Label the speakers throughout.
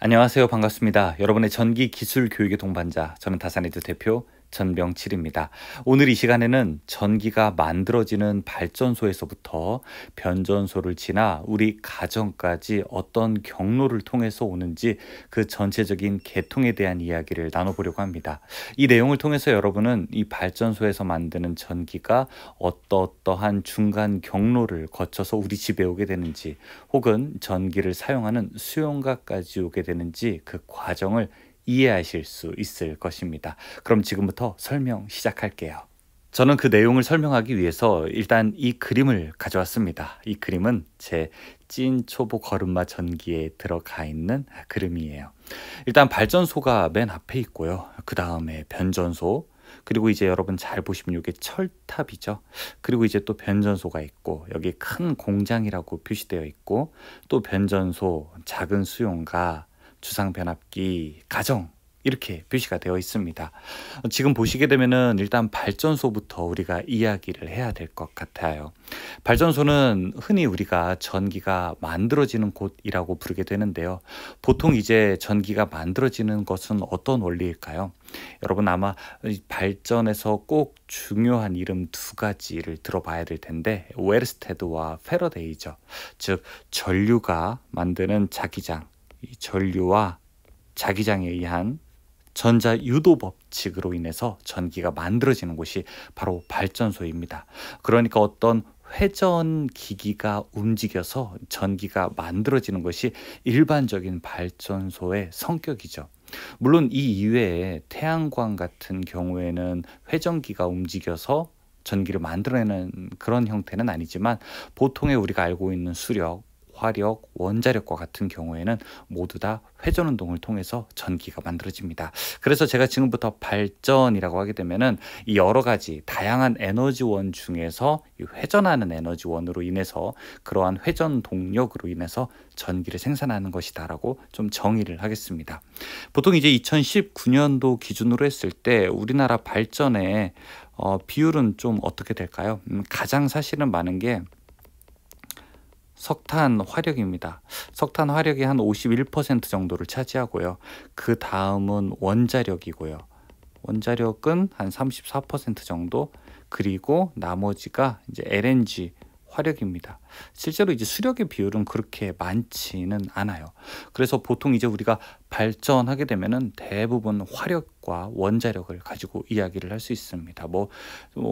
Speaker 1: 안녕하세요. 반갑습니다. 여러분의 전기 기술 교육의 동반자, 저는 다산에드 대표 전병칠입니다. 오늘 이 시간에는 전기가 만들어지는 발전소에서부터 변전소를 지나 우리 가정까지 어떤 경로를 통해서 오는지 그 전체적인 계통에 대한 이야기를 나눠보려고 합니다. 이 내용을 통해서 여러분은 이 발전소에서 만드는 전기가 어떠한 중간 경로를 거쳐서 우리 집에 오게 되는지, 혹은 전기를 사용하는 수용가까지 오게 되는지 그 과정을 이해하실 수 있을 것입니다. 그럼 지금부터 설명 시작할게요. 저는 그 내용을 설명하기 위해서 일단 이 그림을 가져왔습니다. 이 그림은 제 찐 초보 걸음마 전기에 들어가 있는 그림이에요. 일단 발전소가 맨 앞에 있고요. 그 다음에 변전소, 그리고 이제 여러분 잘 보시면 이게 철탑이죠. 그리고 이제 또 변전소가 있고, 여기 큰 공장이라고 표시되어 있고, 또 변전소, 작은 수용가, 주상변압기, 가정, 이렇게 표시가 되어 있습니다. 지금 보시게 되면은 일단 발전소부터 우리가 이야기를 해야 될 것 같아요. 발전소는 흔히 우리가 전기가 만들어지는 곳이라고 부르게 되는데요. 보통 이제 전기가 만들어지는 것은 어떤 원리일까요? 여러분 아마 발전에서 꼭 중요한 이름 두 가지를 들어봐야 될 텐데, 웨르스테드와 패러데이죠. 즉 전류가 만드는 자기장, 이 전류와 자기장에 의한 전자 유도 법칙으로 인해서 전기가 만들어지는 곳이 바로 발전소입니다. 그러니까 어떤 회전 기기가 움직여서 전기가 만들어지는 것이 일반적인 발전소의 성격이죠. 물론 이 이외에 태양광 같은 경우에는 회전기가 움직여서 전기를 만들어내는 그런 형태는 아니지만, 보통의 우리가 알고 있는 수력, 화력, 원자력과 같은 경우에는 모두 다 회전 운동을 통해서 전기가 만들어집니다. 그래서 제가 지금부터 발전이라고 하게 되면은 이 여러 가지 다양한 에너지원 중에서 이 회전하는 에너지원으로 인해서, 그러한 회전 동력으로 인해서 전기를 생산하는 것이다라고 좀 정의를 하겠습니다. 보통 이제 2019년도 기준으로 했을 때 우리나라 발전의 비율은 좀 어떻게 될까요? 가장 사실은 많은 게 석탄 화력입니다. 석탄 화력이 한 51% 정도를 차지하고요. 그 다음은 원자력이고요. 원자력은 한 34% 정도, 그리고 나머지가 이제 LNG 화력입니다. 실제로 이제 수력의 비율은 그렇게 많지는 않아요. 그래서 보통 이제 우리가 발전하게 되면은 대부분 화력과 원자력을 가지고 이야기를 할 수 있습니다.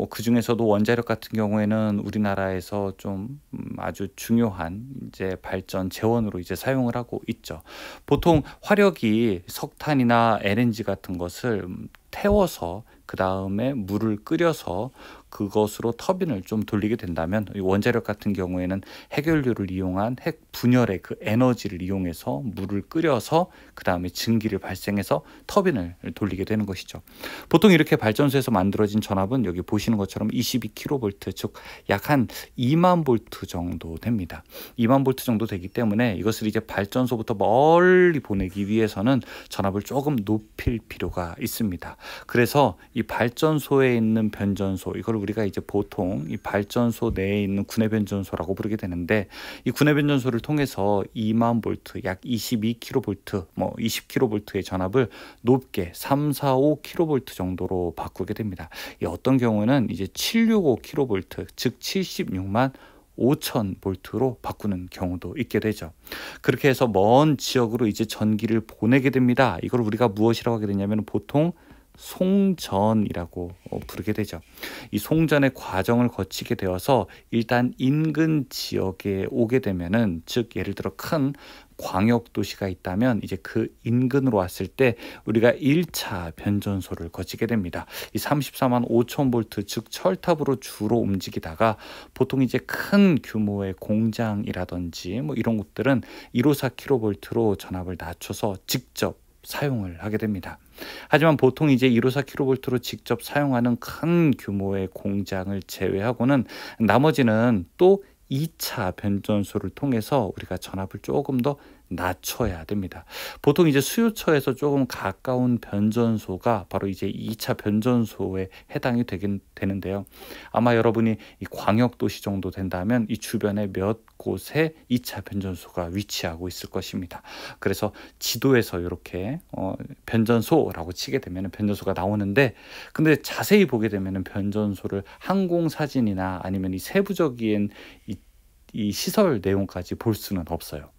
Speaker 1: 그 중에서도 원자력 같은 경우에는 우리나라에서 좀 아주 중요한 이제 발전 재원으로 이제 사용을 하고 있죠. 보통 화력이 석탄이나 LNG 같은 것을 태워서 그 다음에 물을 끓여서 그것으로 터빈을 좀 돌리게 된다면, 원자력 같은 경우에는 핵연료를 이용한 핵 분열의 그 에너지를 이용해서 물을 끓여서 그 다음에 증기를 발생해서 터빈을 돌리게 되는 것이죠. 보통 이렇게 발전소에서 만들어진 전압은 여기 보시는 것처럼 22kV, 즉 약 한 2만 볼트 정도 됩니다. 2만 볼트 정도 되기 때문에 이것을 이제 발전소부터 멀리 보내기 위해서는 전압을 조금 높일 필요가 있습니다. 그래서 이 발전소에 있는 변전소, 이걸 우리가 이제 보통 이 발전소 내에 있는 구내 변전소라고 부르게 되는데, 이 구내 변전소를 통해서 2만 볼트, 약 22kV, 20kV의 전압을 높게 3, 4, 5kV 정도로 바꾸게 됩니다. 어떤 경우는 이제 765kV, 즉 76만 5천 볼트로 바꾸는 경우도 있게 되죠. 그렇게 해서 먼 지역으로 이제 전기를 보내게 됩니다. 이걸 우리가 무엇이라고 하게 되냐면 보통 송전이라고 부르게 되죠. 이 송전의 과정을 거치게 되어서 일단 인근 지역에 오게 되면은, 즉 예를 들어 큰 광역 도시가 있다면 이제 그 인근으로 왔을 때 우리가 1차 변전소를 거치게 됩니다. 이 34만 5천 볼트, 즉 철탑으로 주로 움직이다가 보통 이제 큰 규모의 공장이라든지 이런 곳들은 154kV로 전압을 낮춰서 직접 사용을 하게 됩니다. 하지만 보통 이제 154kV로 직접 사용하는 큰 규모의 공장을 제외하고는 나머지는 또 2차 변전소를 통해서 우리가 전압을 조금 더 낮춰야 됩니다. 보통 이제 수요처에서 조금 가까운 변전소가 바로 이제 2차 변전소에 해당이 되는데요. 아마 여러분이 이 광역도시 정도 된다면 이 주변에 몇 곳에 2차 변전소가 위치하고 있을 것입니다. 그래서 지도에서 이렇게 변전소라고 치게 되면 변전소가 나오는데, 근데 자세히 보게 되면 변전소를 항공사진이나 아니면 이 세부적인 이 시설 내용까지 볼 수는 없어요.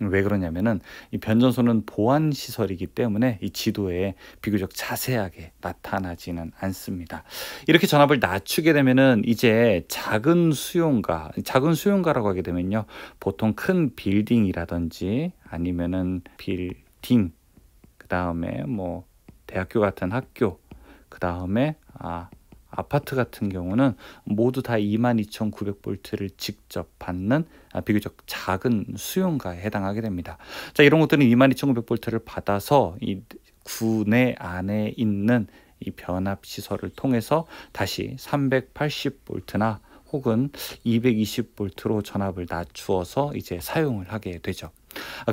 Speaker 1: 왜 그러냐면은 이 변전소는 보안 시설이기 때문에 이 지도에 비교적 자세하게 나타나지는 않습니다. 이렇게 전압을 낮추게 되면은 이제 작은 수용가라고 하게 되면요, 보통 큰 빌딩이라든지 아니면은 빌딩, 그 다음에 뭐 대학교 같은 학교, 그 다음에 아파트 같은 경우는 모두 다 22,900볼트를 직접 받는 비교적 작은 수용가에 해당하게 됩니다. 자, 이런 것들은 22,900볼트를 받아서 이 구내 안에 있는 이 변압 시설을 통해서 다시 380볼트나 혹은 220볼트로 전압을 낮추어서 이제 사용을 하게 되죠.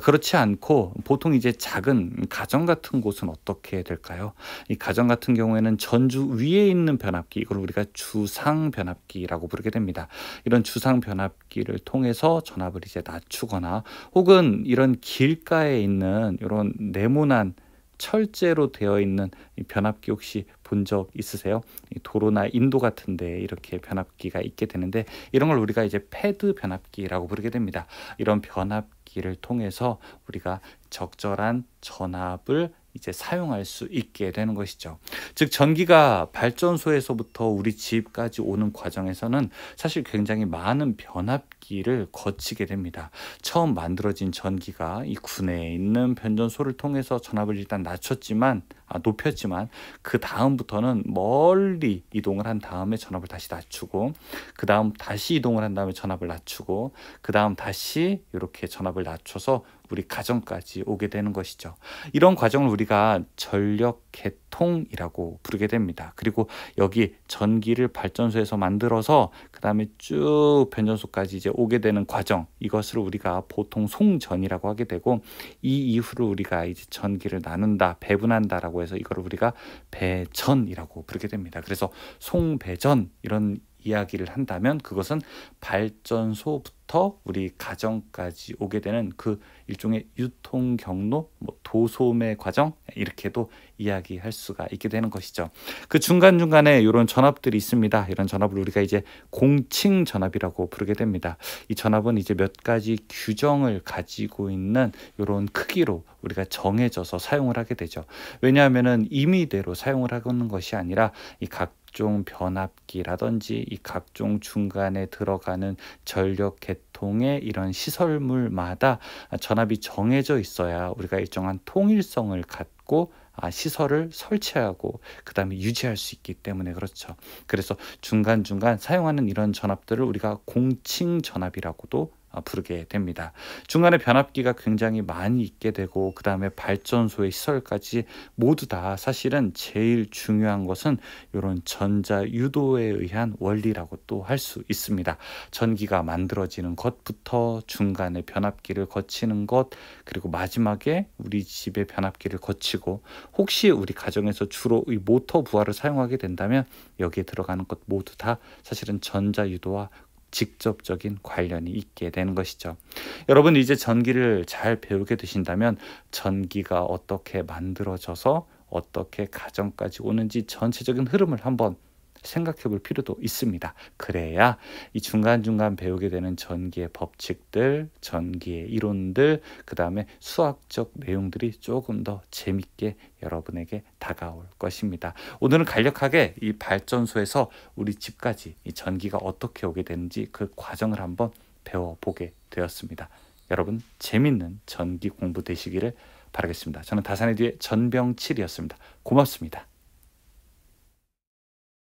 Speaker 1: 그렇지 않고 보통 이제 작은 가정 같은 곳은 어떻게 될까요? 이 가정 같은 경우에는 전주 위에 있는 변압기, 이걸 우리가 주상 변압기라고 부르게 됩니다. 이런 주상 변압기를 통해서 전압을 이제 낮추거나, 혹은 이런 길가에 있는 이런 네모난 철제로 되어 있는 이 변압기 혹시 본 적 있으세요? 이 도로나 인도 같은 데 이렇게 변압기가 있게 되는데, 이런 걸 우리가 이제 패드 변압기라고 부르게 됩니다. 이런 변압기를 통해서 우리가 적절한 전압을 이제 사용할 수 있게 되는 것이죠. 즉, 전기가 발전소에서부터 우리 집까지 오는 과정에서는 사실 굉장히 많은 변압기를 거치게 됩니다. 처음 만들어진 전기가 이 구내에 있는 변전소를 통해서 전압을 일단 높였지만 그 다음부터는 멀리 이동을 한 다음에 전압을 다시 낮추고, 그 다음 다시 이동을 한 다음에 전압을 낮추고, 그 다음 다시 이렇게 전압을 낮춰서 우리 가정까지 오게 되는 것이죠. 이런 과정을 우리가 전력 개통이라고 부르게 됩니다. 그리고 여기 전기를 발전소에서 만들어서 그 다음에 쭉 변전소까지 이제 오게 되는 과정, 이것을 우리가 보통 송전이라고 하게 되고, 이 이후로 우리가 이제 전기를 나눈다, 배분한다라고 해서 이걸 우리가 배전이라고 부르게 됩니다. 그래서 송배전, 이런 이야기를 한다면 그것은 발전소부터 우리 가정까지 오게 되는 그 일종의 유통 경로, 도소매 과정, 이렇게도 이야기할 수가 있게 되는 것이죠. 그 중간중간에 이런 전압들이 있습니다. 이런 전압을 우리가 이제 공칭 전압이라고 부르게 됩니다. 이 전압은 이제 몇 가지 규정을 가지고 있는 이런 크기로 우리가 정해져서 사용을 하게 되죠. 왜냐하면은 임의대로 사용을 하는 것이 아니라 이 각종 변압기라든지 이 각종 중간에 들어가는 전력 계통의 이런 시설물마다 전압이 정해져 있어야 우리가 일정한 통일성을 갖고 시설을 설치하고 그 다음에 유지할 수 있기 때문에 그렇죠. 그래서 중간중간 사용하는 이런 전압들을 우리가 공칭 전압이라고도 부르게 됩니다. 중간에 변압기가 굉장히 많이 있게 되고, 그 다음에 발전소의 시설까지 모두 다 사실은 제일 중요한 것은 이런 전자유도에 의한 원리라고 또 할 수 있습니다. 전기가 만들어지는 것부터 중간에 변압기를 거치는 것, 그리고 마지막에 우리 집의 변압기를 거치고, 혹시 우리 가정에서 주로 이 모터 부하를 사용하게 된다면 여기에 들어가는 것 모두 다 사실은 전자유도와 직접적인 관련이 있게 되는 것이죠. 여러분, 이제 전기를 잘 배우게 되신다면 전기가 어떻게 만들어져서 어떻게 가정까지 오는지 전체적인 흐름을 한번 생각해 볼 필요도 있습니다. 그래야 이 중간중간 배우게 되는 전기의 법칙들, 전기의 이론들, 그 다음에 수학적 내용들이 조금 더 재밌게 여러분에게 다가올 것입니다. 오늘은 간략하게 이 발전소에서 우리 집까지 이 전기가 어떻게 오게 되는지 그 과정을 한번 배워보게 되었습니다. 여러분, 재밌는 전기 공부 되시기를 바라겠습니다. 저는 다산의 뒤에 전병칠이었습니다. 고맙습니다.